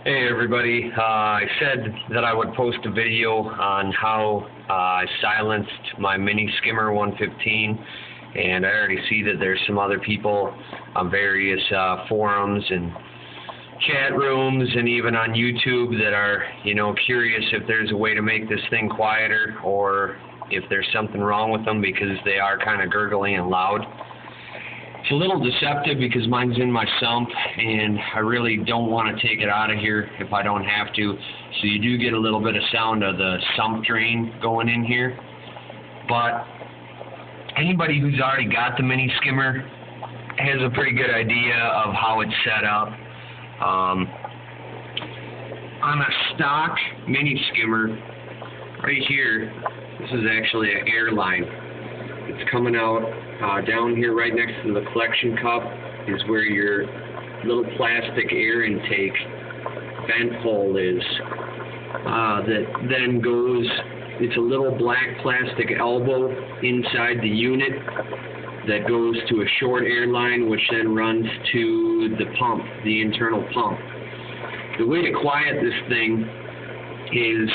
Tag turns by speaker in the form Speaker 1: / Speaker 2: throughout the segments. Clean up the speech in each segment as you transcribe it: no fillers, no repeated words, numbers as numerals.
Speaker 1: Hey everybody, I said that I would post a video on how I silenced my Mini Skimmer 115, and I already see that there's some other people on various forums and chat rooms and even on YouTube that are, curious if there's a way to make this thing quieter or if there's something wrong with them because they are kind of gurgling and loud. It's a little deceptive because mine's in my sump and I really don't want to take it out of here if I don't have to. So you do get a little bit of sound of the sump drain going in here. But anybody who's already got the Mini Skimmer has a pretty good idea of how it's set up. On a stock Mini Skimmer, right here, this is actually an airline. It's coming out down here right next to the collection cup is where your little plastic air intake vent hole is. That then goes, it's a little black plastic elbow inside the unit that goes to a short airline which then runs to the pump, the internal pump. The way to quiet this thing is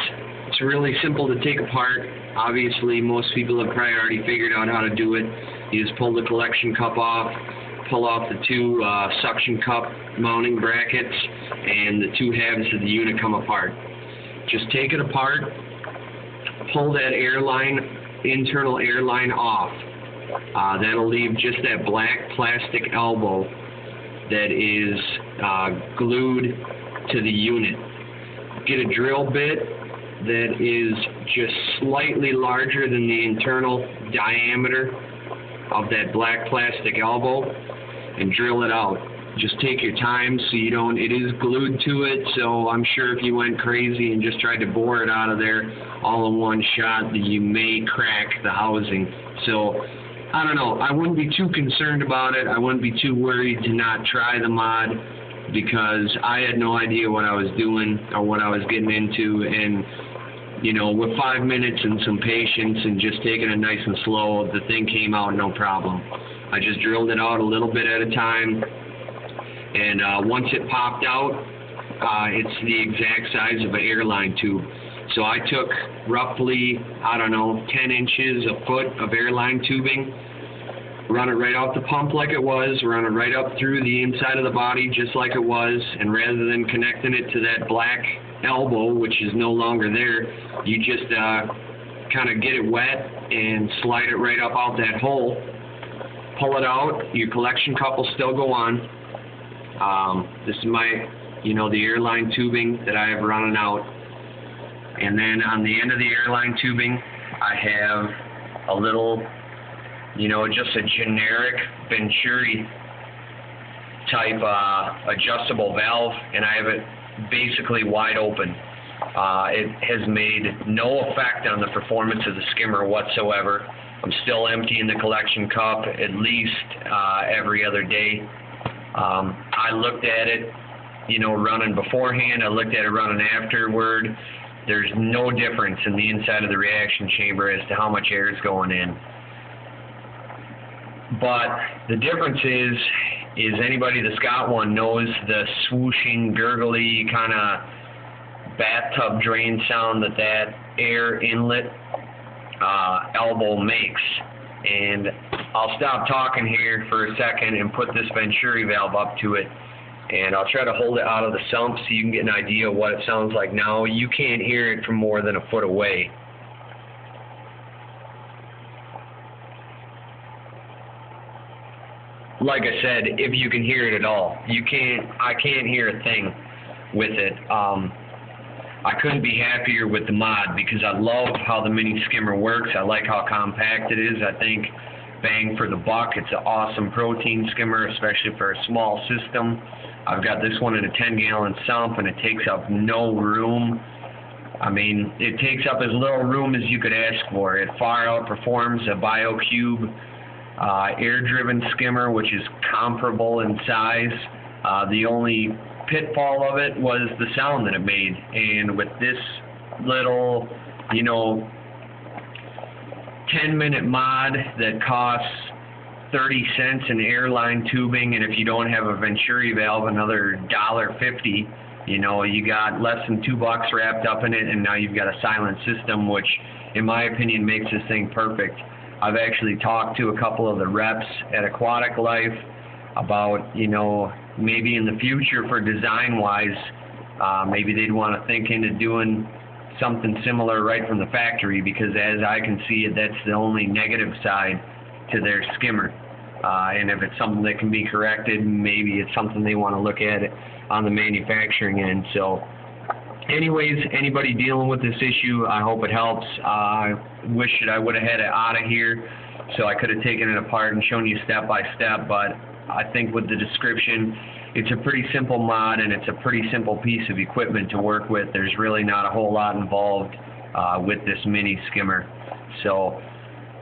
Speaker 1: it's really simple to take apart. Obviously, most people have probably already figured out how to do it. You just pull the collection cup off, pull off the two suction cup mounting brackets, and the two halves of the unit come apart. Just take it apart, pull that airline, internal airline off. That'll leave just that black plastic elbow that is glued to the unit. Get a drill bit that is just slightly larger than the internal diameter of that black plastic elbow and drill it out. Just take your time so you don't, it is glued to it, so I'm sure if you went crazy and just tried to bore it out of there all in one shot, that you may crack the housing. So I don't know, I wouldn't be too concerned about it. I wouldn't be too worried to not try the mod because I had no idea what I was doing or what I was getting into, and with 5 minutes and some patience and just taking it nice and slow, the thing came out no problem. I just drilled it out a little bit at a time, and once it popped out, it's the exact size of an airline tube. So I took roughly, 10 inches, a foot of airline tubing, run it right out the pump like it was, run it right up through the inside of the body just like it was, and rather than connecting it to that black elbow, which is no longer there, you just kind of get it wet and slide it right up out that hole, pull it out, your collection cup will still go on. This is my, the airline tubing that I have running out, and then on the end of the airline tubing I have a little, just a generic venturi type adjustable valve, and I have it basically wide open. It has made no effect on the performance of the skimmer whatsoever. I'm still emptying the collection cup at least every other day. I looked at it, running beforehand. I looked at it running afterward. There's no difference in the inside of the reaction chamber as to how much air is going in. But the difference is anybody that's got one knows the swooshing, gurgly kind of bathtub drain sound that air inlet elbow makes. And I'll stop talking here for a second and put this venturi valve up to it, and I'll try to hold it out of the sump so you can get an idea of what it sounds like now. You can't hear it from more than a foot away. Like I said, if you can hear it at all. I can't hear a thing with it. I couldn't be happier with the mod because I love how the Mini Skimmer works. I like how compact it is. I think bang for the buck, it's an awesome protein skimmer, especially for a small system. I've got this one in a 10-gallon sump, and it takes up no room. I mean, it takes up as little room as you could ask for. It far outperforms a BioCube air-driven skimmer, which is comparable in size. The only pitfall of it was the sound that it made, and with this little 10-minute mod that costs 30 cents in airline tubing, and if you don't have a venturi valve, another $1.50, You know, you got less than $2 wrapped up in it, and now you've got a silent system, which, in my opinion, makes this thing perfect. I've actually talked to a couple of the reps at Aquaticlife about, you know, maybe in the future for design-wise, maybe they'd want to think into doing something similar right from the factory, because as I can see it, that's the only negative side to their skimmer. And if it's something that can be corrected, maybe it's something they want to look at on the manufacturing end. So anyways, anybody dealing with this issue, I hope it helps. I wish that I would have had it out of here so I could have taken it apart and shown you step by step, but I think with the description, it's a pretty simple mod and it's a pretty simple piece of equipment to work with. There's really not a whole lot involved with this mini skimmer. So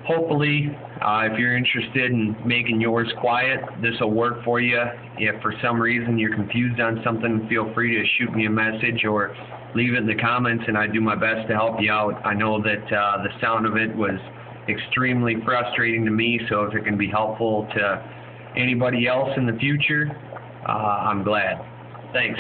Speaker 1: hopefully, if you're interested in making yours quiet, this will work for you. If for some reason you're confused on something, feel free to shoot me a message or leave it in the comments, and I do my best to help you out. I know that the sound of it was extremely frustrating to me, so if it can be helpful to anybody else in the future, I'm glad. Thanks.